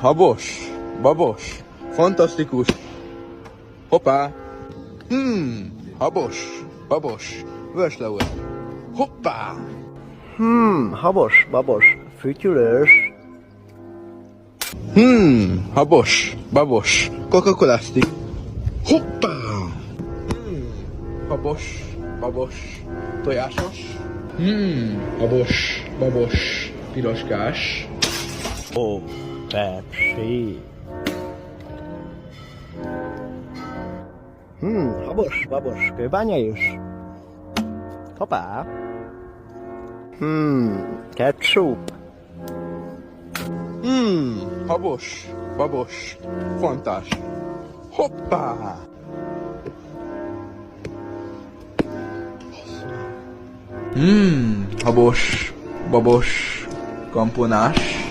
Habos, babos, fantasztikus. Hoppá. Habos, babos, vörslauer. Hoppá. Habos, babos, fütyülős. Habos, babos, coca-colastik. Hoppá. Habos, babos, tojásos. Habos, babos, piroskás. Ó, Pepsi. Habos, babos, kőbányai. Hoppá. Ketchup. Habos, babos, fantás. Hoppá. Habos, babos, kamponás.